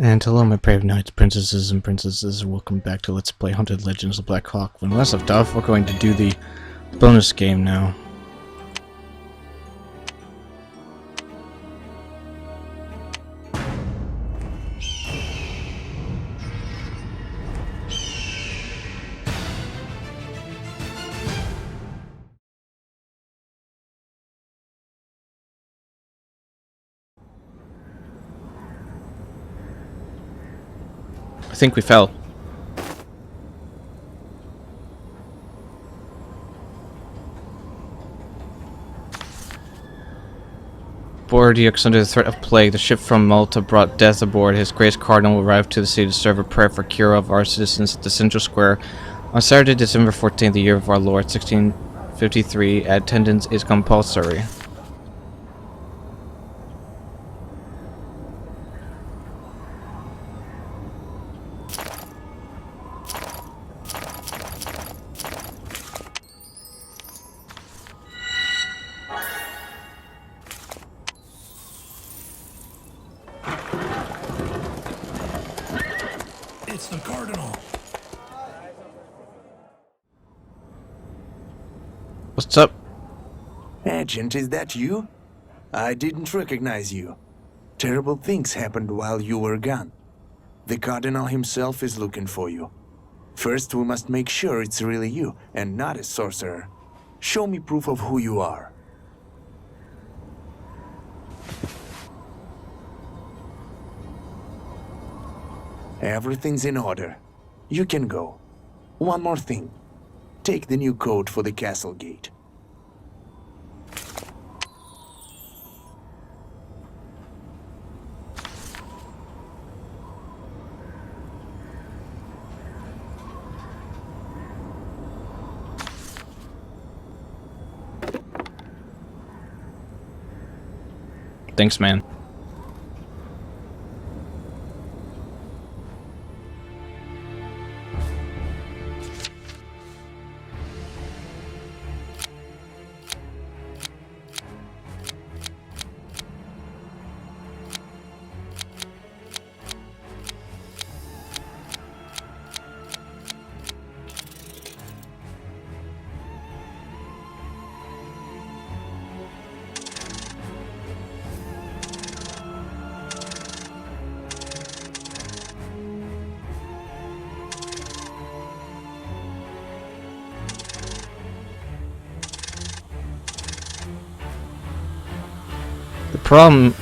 And hello my brave knights, princesses and princesses, welcome back to Let's Play Haunted Legends of Black Hawk. When last left off, we're going to do the bonus game now. I think we fell. Bordeaux, under the threat of plague, the ship from Malta brought death aboard. His Grace Cardinal arrived to the city to serve a prayer for cure of our citizens at the Central Square on Saturday, December 14th, the year of our Lord, 1653. Attendance is compulsory. It's the Cardinal. What's up? Agent, is that you? I didn't recognize you. Terrible things happened while you were gone. The Cardinal himself is looking for you. First, we must make sure it's really you, and not a sorcerer. Show me proof of who you are. Everything's in order. You can go. One more thing. Take the new code for the castle gate. Thanks, man. The problem...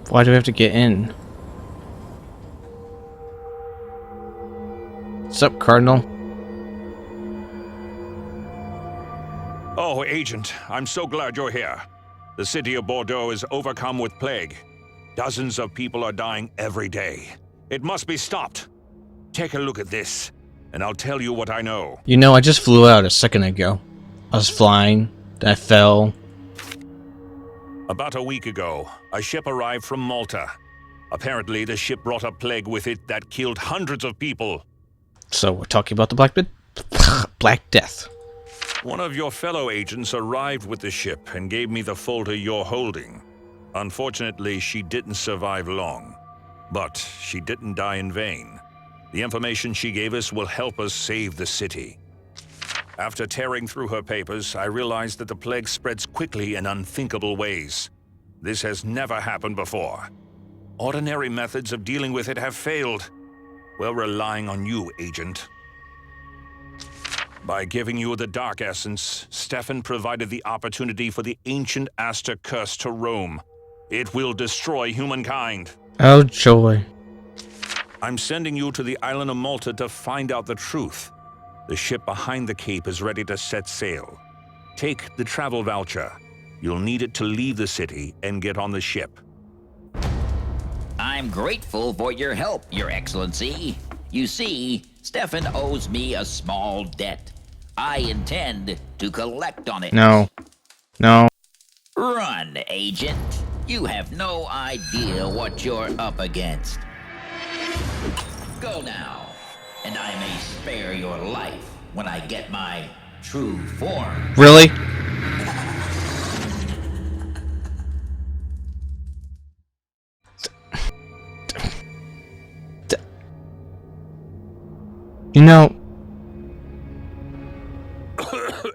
Why do we have to get in? What's up, Cardinal? Oh, Agent, I'm so glad you're here. The city of Bordeaux is overcome with plague. Dozens of people are dying every day. It must be stopped. Take a look at this, and I'll tell you what I know. You know, I just flew out a second ago. I was flying, then I fell. About a week ago, a ship arrived from Malta. Apparently, the ship brought a plague with it that killed hundreds of people. So we're talking about the Black Death. One of your fellow agents arrived with the ship and gave me the folder you're holding. Unfortunately, she didn't survive long. But she didn't die in vain. The information she gave us will help us save the city. After tearing through her papers, I realized that the plague spreads quickly in unthinkable ways. This has never happened before. Ordinary methods of dealing with it have failed. We're relying on you, Agent. By giving you the Dark Essence, Stefan provided the opportunity for the ancient Aster curse to roam. It will destroy humankind. Oh, joy. I'm sending you to the island of Malta to find out the truth. The ship behind the cape is ready to set sail. Take the travel voucher. You'll need it to leave the city and get on the ship. I'm grateful for your help, Your Excellency. You see, Stefan owes me a small debt. I intend to collect on it. No. No. Run, Agent. You have no idea what you're up against. Go now, and I may spare your life when I get my true form. Really? You know,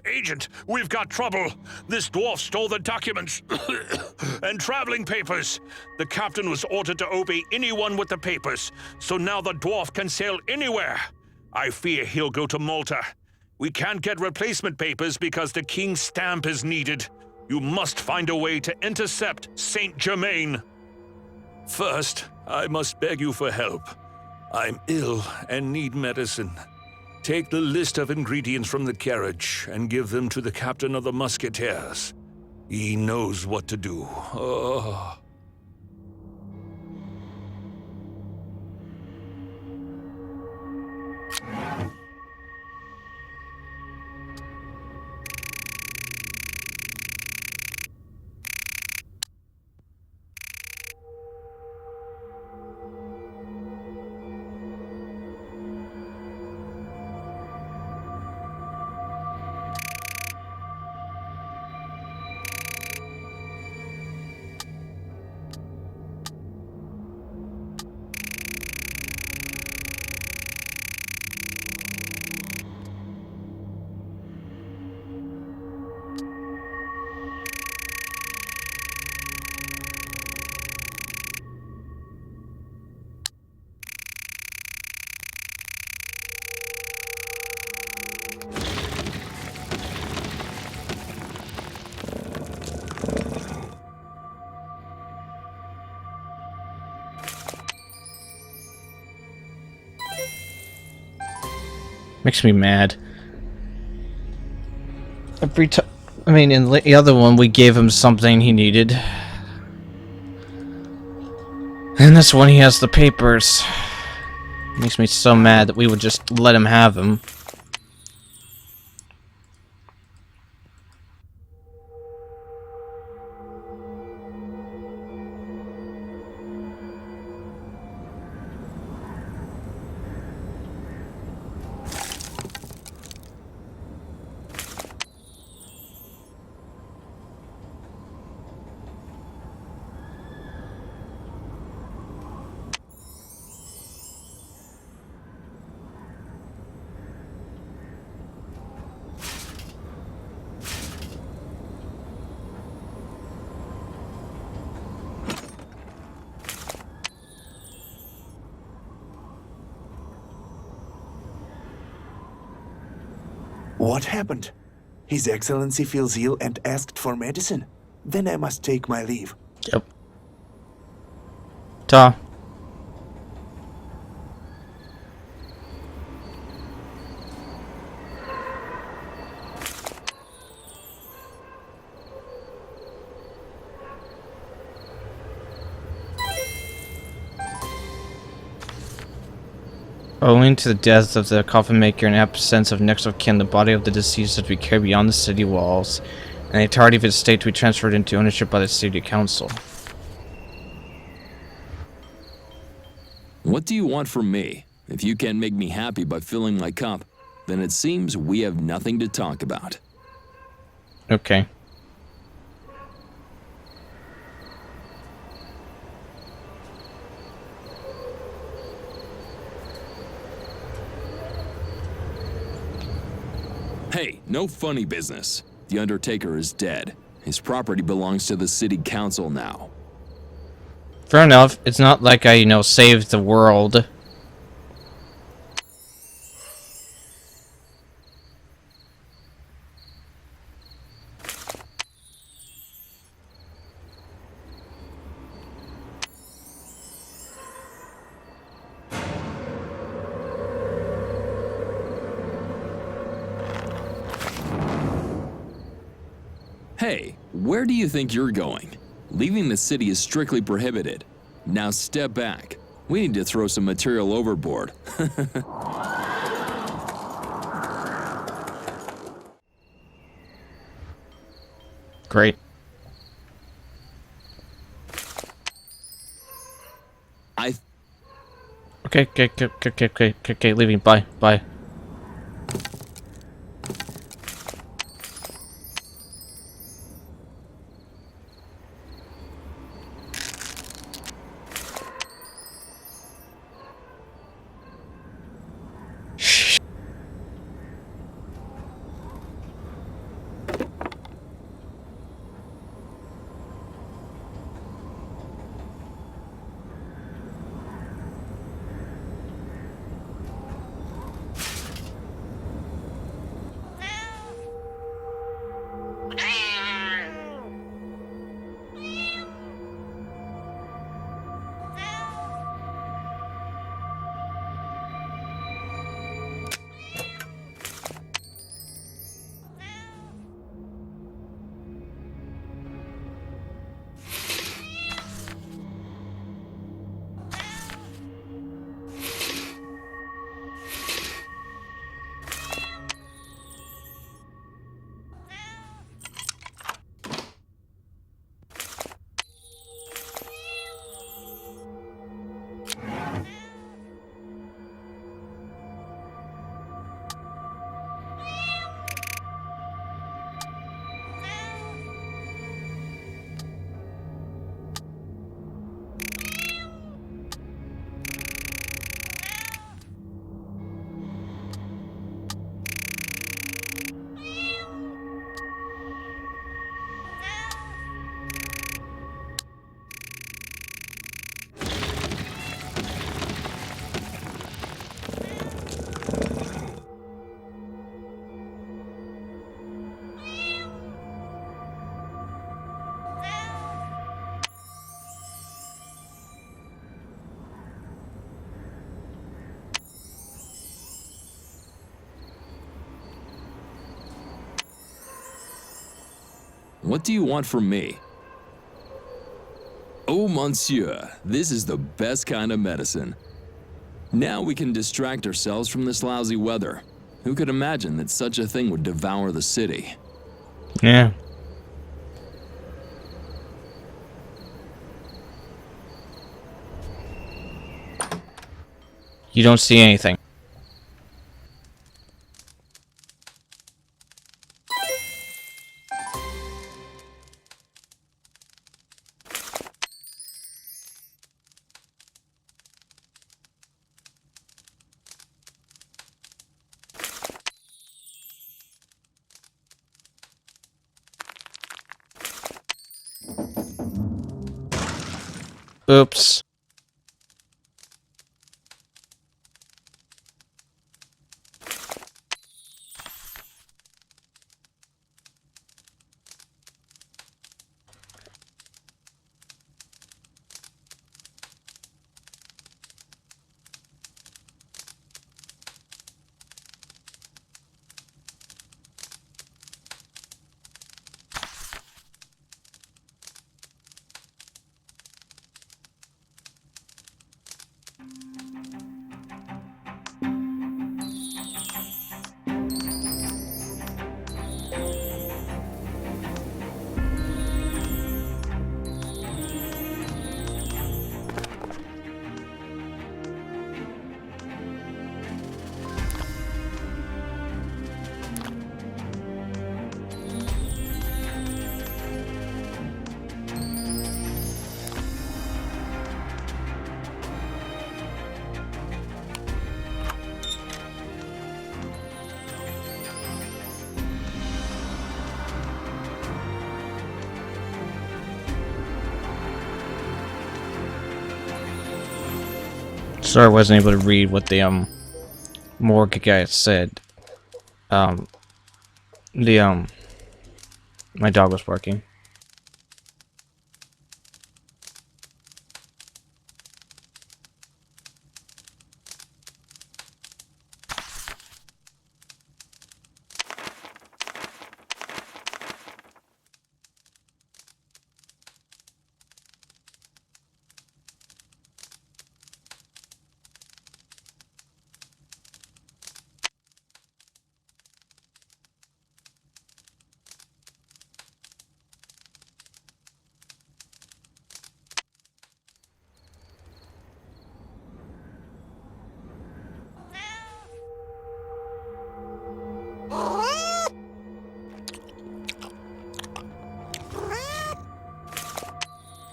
Agent, we've got trouble. This dwarf stole the documents and traveling papers. The captain was ordered to obey anyone with the papers, so now the dwarf can sail anywhere. I fear he'll go to Malta. We can't get replacement papers because the king's stamp is needed. You must find a way to intercept Saint Germain. First, I must beg you for help. I'm ill and need medicine. Take the list of ingredients from the carriage and give them to the captain of the musketeers. He knows what to do. Oh. makes me mad. Every time, I mean, in the other one, we gave him something he needed. And this one, he has the papers. Makes me so mad that we would just let him have them. What happened? His Excellency feels ill and asked for medicine. Then I must take my leave. Yep. Ta. Owing to the death of the coffin maker and absence of next of kin, the body of the deceased is to be carried beyond the city walls, and the entirety of its estate to be transferred into ownership by the city council. What do you want from me? If you can't make me happy by filling my cup, then it seems we have nothing to talk about. Okay. Hey, no funny business. The Undertaker is dead. His property belongs to the city council now. Fair enough. It's not like I, saved the world. Hey, where do you think you're going? Leaving the city is strictly prohibited. Now step back. We need to throw some material overboard. Great. Okay, leaving. Bye. Bye. What do you want from me? Oh, monsieur, this is the best kind of medicine. Now we can distract ourselves from this lousy weather. Who could imagine that such a thing would devour the city? Yeah. You don't see anything. Oops. Sorry, I wasn't able to read what the morgue guy said. Um, the my dog was barking.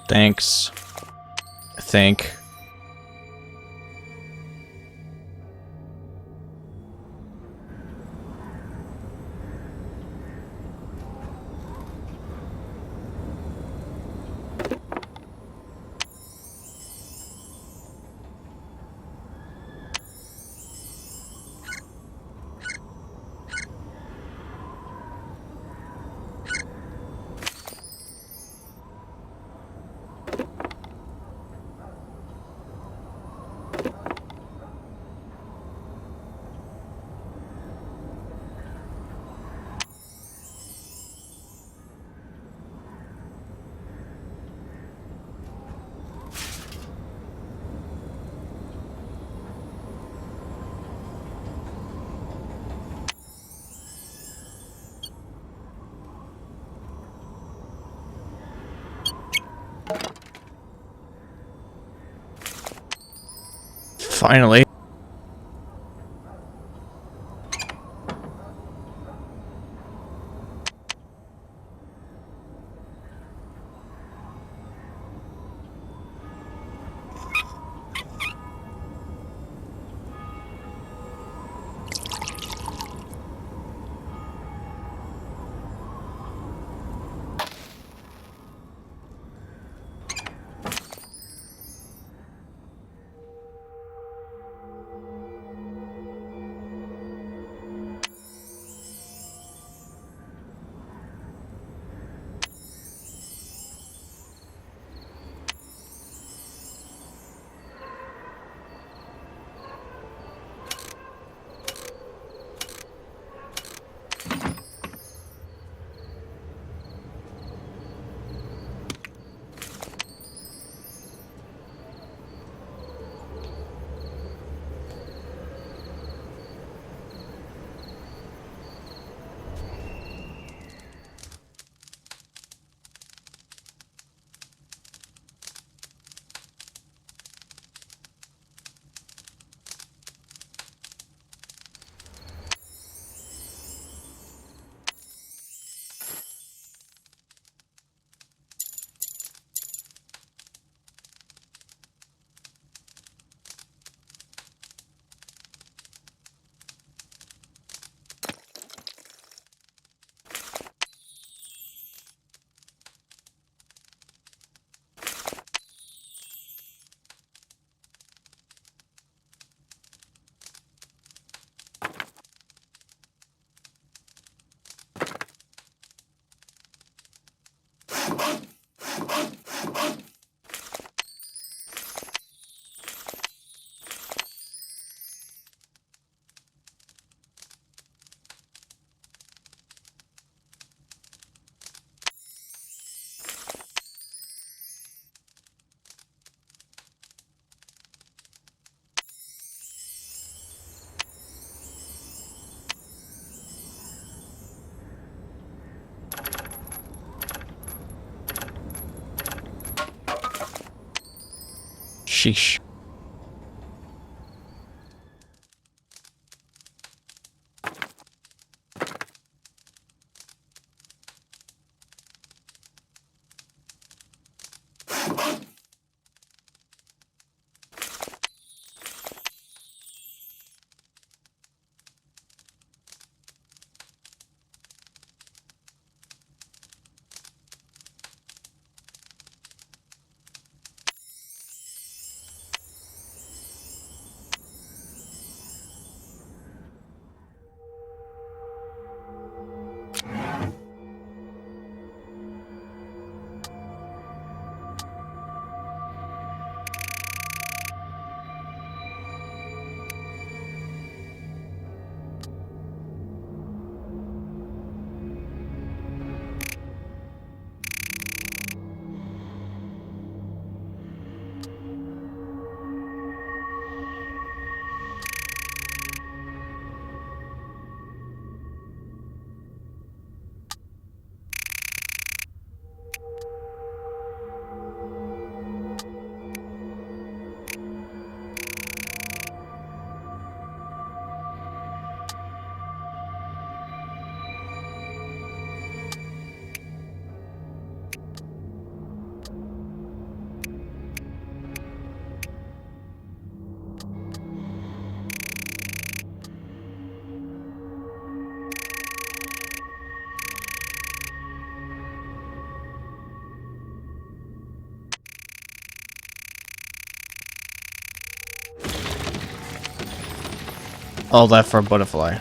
Thanks. I think. Finally. Sheesh. All that for a butterfly.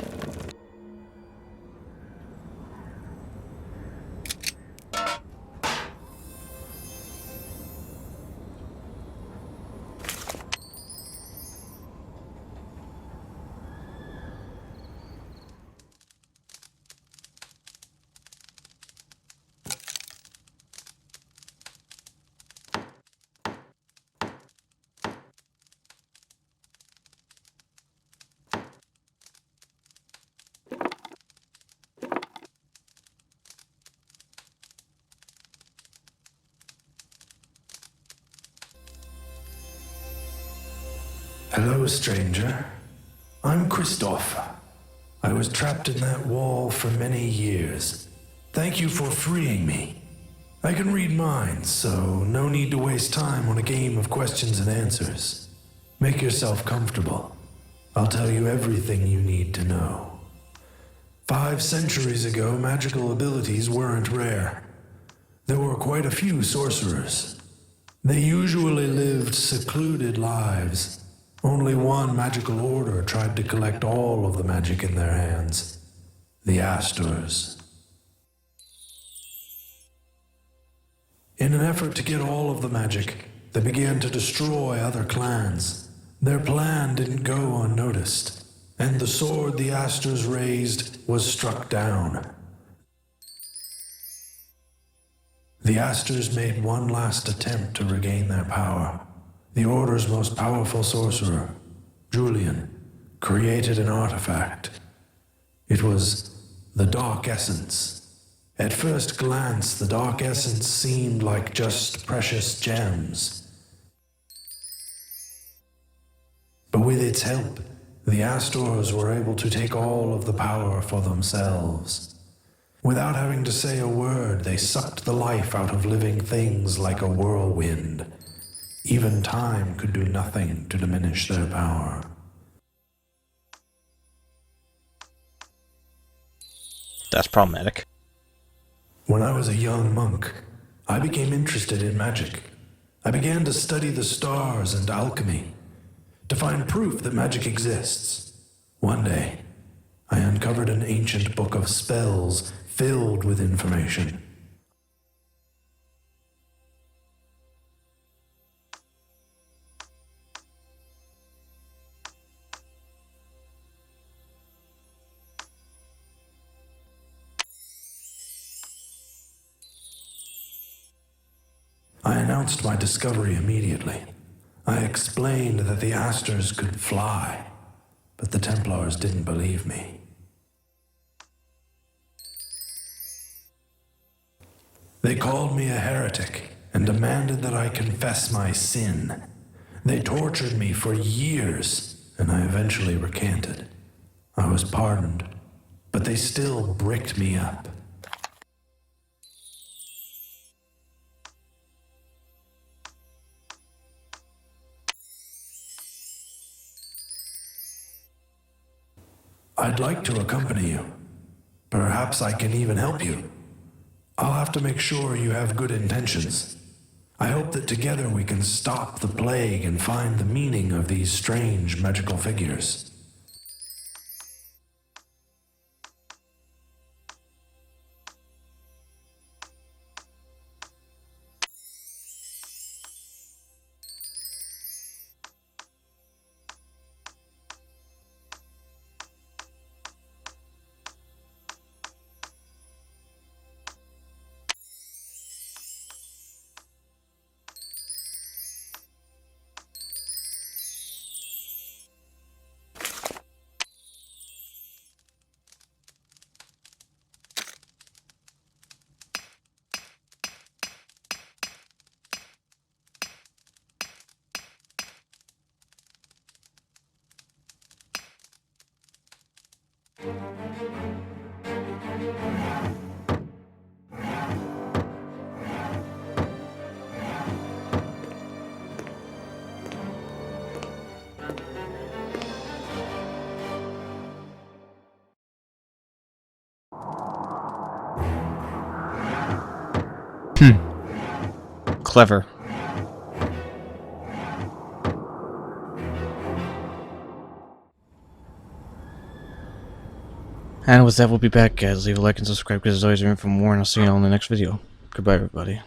Hello, stranger. I'm Christoph. I was trapped in that wall for many years. Thank you for freeing me. I can read minds, so no need to waste time on a game of questions and answers. Make yourself comfortable. I'll tell you everything you need to know. 5 centuries ago, magical abilities weren't rare. There were quite a few sorcerers. They usually lived secluded lives. Only one magical order tried to collect all of the magic in their hands. The Astors. In an effort to get all of the magic, they began to destroy other clans. Their plan didn't go unnoticed, and the sword the Astors raised was struck down. The Astors made one last attempt to regain their power. The Order's most powerful sorcerer, Julian, created an artifact. It was the Dark Essence. At first glance, the Dark Essence seemed like just precious gems. But with its help, the Astors were able to take all of the power for themselves. Without having to say a word, they sucked the life out of living things like a whirlwind. Even time could do nothing to diminish their power. That's problematic. When I was a young monk, I became interested in magic. I began to study the stars and alchemy, to find proof that magic exists. One day, I uncovered an ancient book of spells filled with information. I announced my discovery immediately. I explained that the Astors could fly, but the Templars didn't believe me. They called me a heretic and demanded that I confess my sin. They tortured me for years, and I eventually recanted. I was pardoned, but they still bricked me up. I'd like to accompany you. Perhaps I can even help you. I'll have to make sure you have good intentions. I hope that together we can stop the plague and find the meaning of these strange magical figures. Clever. And with that, we'll be back, guys. Leave a like and subscribe because there's always room for more, and I'll see you all in the next video. Goodbye, everybody.